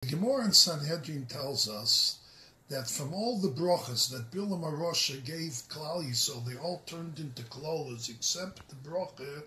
The Gemara in Sanhedrin tells us that from all the brachas that Bilam Rosh gave Klal Yisrael, they all turned into klolas except the bracha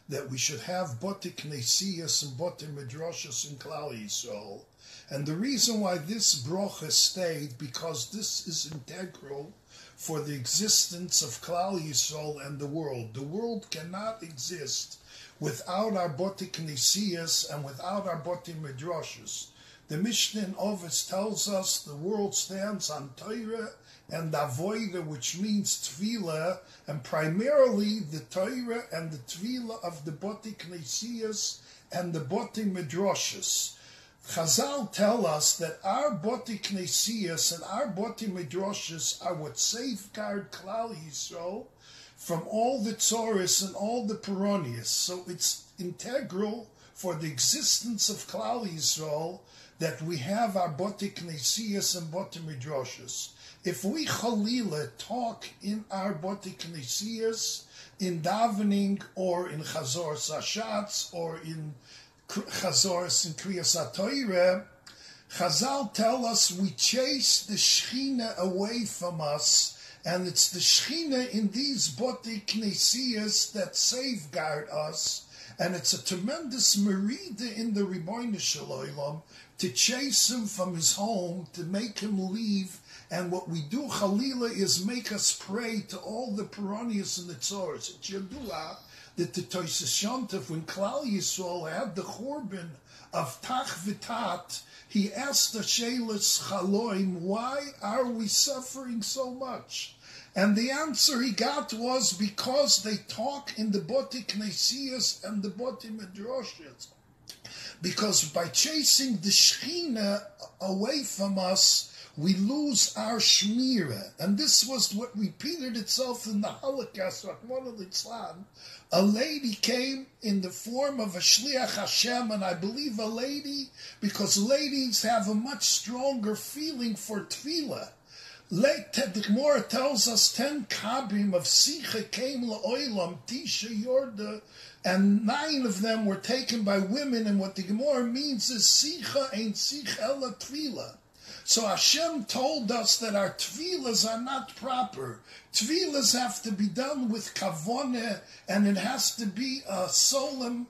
that we should have Botei Knesiyas and Botei Midrashas in Klal Yisrael. And the reason why this bracha stayed, because this is integral for the existence of Klal Yisrael and the world. The world cannot exist without our Botei Knesiyas and without our Botei Midrashas. The Mishnah in Ovis tells us the world stands on Torah and Avodah, which means Tefillah, and primarily the Torah and the Tefillah of the Botei Knesiyas and the Botei Midrashas. Chazal tell us that our Botei Knesiyas and our Botei Midrashas are what safeguard Klal Yisrael from all the Tzoros and all the Peronius. So it's integral for the existence of Klal Yisrael that we have our Botei Knesiyas and Botei Midrashas. If we Chalila talk in our Botei Knesiyas, in davening, or in Chazor Sashatz, or in Chazor in Kriyas HaTorah, Chazal tell us we chase the Shechina away from us, and it's the Shechina in these Botei Knesiyas that safeguard us. And it's a tremendous merida in the Ribono Shel Olam to chase him from his home, to make him leave. And what we do, Chalila, is make us pray to all the Peronius and the Tzoros. It's Yadua that the Tosas Yontif, when Klal Yisrael had the Churban of Tach V'Tat, he asked the Shelas Chaloim, why are we suffering so much? And the answer he got was because they talk in the Botei Knesiyas and the Botei Midrashas. Because by chasing the Shechina away from us, we lose our Shmira. And this was what repeated itself in the Holocaust. Rahman al-Islam. A lady came in the form of a Shliach Hashem, and I believe a lady, because ladies have a much stronger feeling for Tefillah. The Gemara tells us 10 kabim of Sicha came la'olam, Tisha Yorda, and 9 of them were taken by women, and what the Gemara means is Sicha ain't Sicha ela Tefillah. So Hashem told us that our Tefillahs are not proper. Tefillahs have to be done with Kavoneh, and it has to be a solemn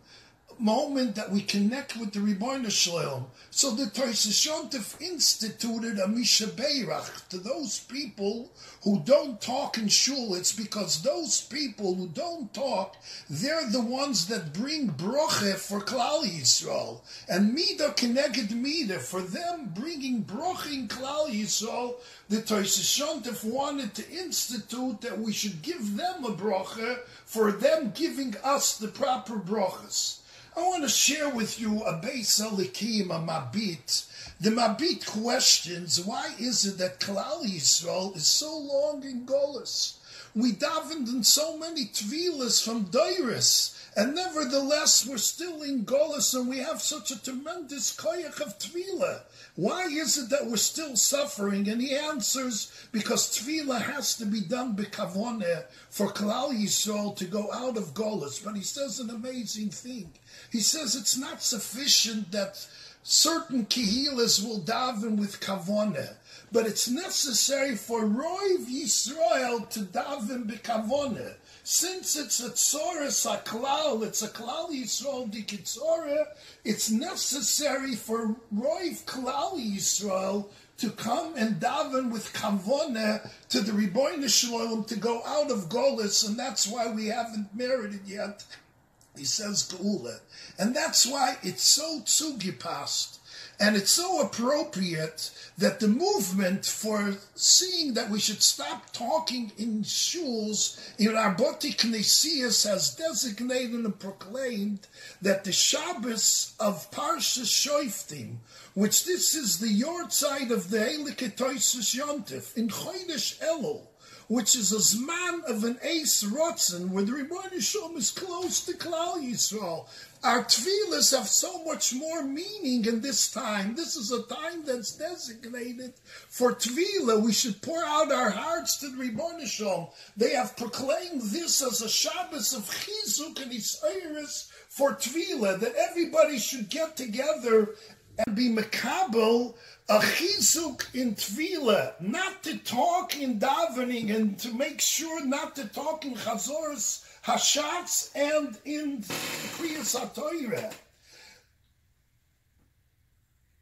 moment that we connect with the Ribono Shel Olam. So the Tosas Yontif instituted a Misha Beirach to those people who don't talk in Shul. It's because those people who don't talk, they're the ones that bring broche for Klal Yisrael. And Mida Keneged Mida, for them bringing broche in Klal Yisrael, the Tosas Yontif wanted to institute that we should give them a broche for them giving us the proper broches. I want to share with you a Beis Elikim, a Mabit. The Mabit questions, why is it that Klal Yisrael is so long in Golus? We davened in so many Tvilas from Deiris, and nevertheless we're still in Golus, and we have such a tremendous koyach of Tvila. Why is it that we're still suffering? And he answers, because Tefillah has to be done b'kavoneh for Klal Yisrael to go out of Golus. But he says an amazing thing. He says it's not sufficient that certain kehilas will daven with kavoneh, but it's necessary for Roiv Yisrael to daven b'kavoneh. Since it's a tzoros haklal, it's a Klal Yisrael dikitzorah, it's necessary for Roiv Klal Yisrael to come and daven with kavoneh to the Ribono Shel Olam to go out of Golus, and that's why we haven't merited yet. He says Geula. And that's why it's so tzugipast, and it's so appropriate that the movement for seeing that we should stop talking in shuls, in our Botei Knesiyas, has designated and proclaimed that the Shabbos of Parshas Shoftim, which this is the yortzeit of the Heilige Tosas Yontif, in Chodesh Elul, which is a zman of an Eis Rotzen, where the Ribono Shel Olam is close to Klal Yisrael. Our tefillas have so much more meaning in this time. This is a time that's designated for tefillah. We should pour out our hearts to the Ribono Shel Olam. They have proclaimed this as a Shabbos of Chizuk and Isairis for tefillah, that everybody should get together and be makabel a chizuk in tefillah, not to talk in davening, and to make sure not to talk in chazors, hashatz, and in kriyas HaTorah.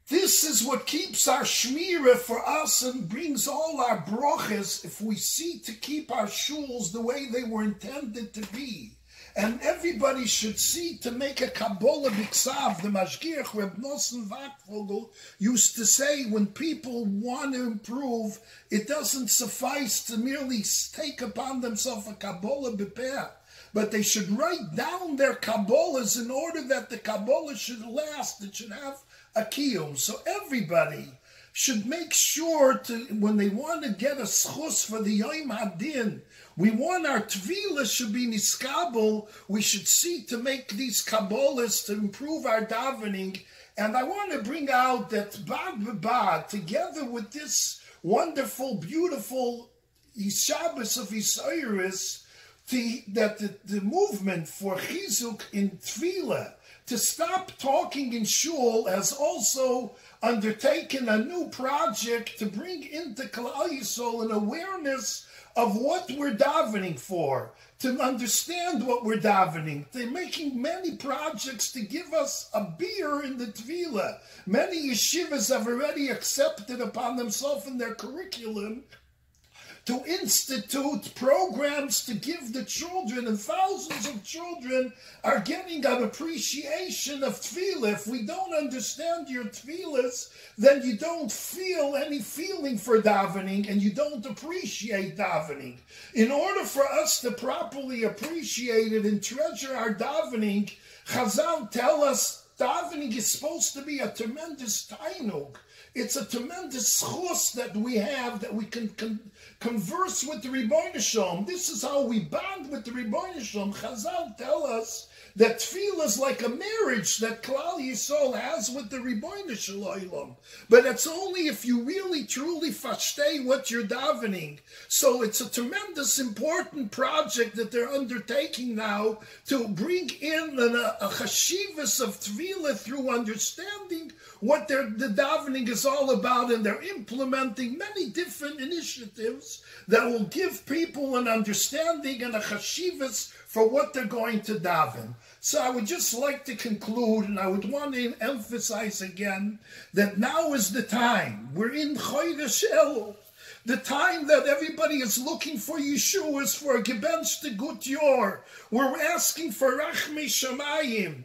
This is what keeps our shmirah for us and brings all our broches if we see to keep our shuls the way they were intended to be. And everybody should see to make a Kabbalah Biksav. The Mashgiach Reb Nosson Watvogel used to say, when people want to improve, it doesn't suffice to merely take upon themselves a Kabbalah B'peh, but they should write down their Kabbalahs in order that the Kabbalah should last, it should have a kiyum. So everybody should make sure to, when they want to get a schus for the Yom Hadin, we want our tefillah should be niskabel. We should seek to make these kabbalas to improve our davening. And I want to bring out that Bad B'Bad, together with this wonderful, beautiful Shabbos of Isairis, that the movement for chizuk in tefillah, to stop talking in shul, has also undertaken a new project to bring into Klal Yisrael an awareness of what we're davening for, to understand what we're davening. They're making many projects to give us a beer in the tefillah. Many yeshivas have already accepted upon themselves in their curriculum to institute programs to give the children, and thousands of children are getting an appreciation of tefillah. If we don't understand your tefillahs, then you don't feel any feeling for davening, and you don't appreciate davening. In order for us to properly appreciate it and treasure our davening, Chazal tell us davening is supposed to be a tremendous tainug. It's a tremendous chus that we have, that we can converse with the Rebbeinu Shalom. This is how we bond with the Rebbeinu Shalom. Chazal tell us that tefillah is like a marriage that Klal Yisrael has with the Rebbeinu Shalom. But it's only if you really, truly fashtei what you're davening. So it's a tremendous, important project that they're undertaking now to bring in a chashivas of tefillah through understanding what the davening is all about, and they're implementing many different initiatives that will give people an understanding and a chashivas for what they're going to daven. So I would just like to conclude, and I would want to emphasize again that now is the time. We're in Chodesh Elul, the time that everybody is looking for Yeshuas, for a gebenchte gut yor. We're asking for Rachmei Shamayim.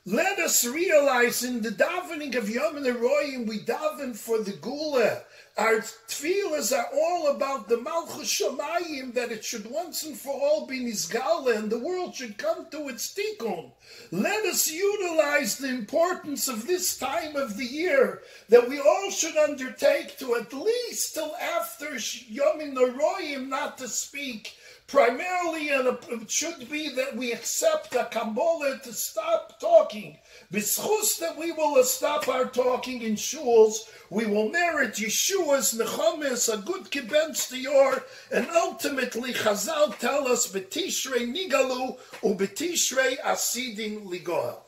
Let us realize in the davening of Yom Neroyim, we daven for the Gula. Our tefillahs are all about the Malchus Shamayim, that it should once and for all be Nizgala, and the world should come to its tikkun. Let us utilize the importance of this time of the year, that we all should undertake to at least till after Yom Neroyim not to speak. Primarily, it should be that we accept a Kabbalah to stop talking. B'schus that we will stop our talking in shuls, we will merit Yeshua's nechamis, a good gebenchte yor, and ultimately Chazal tell us, B'tishrei nigalu, u'b'tishrei asidin ligoel.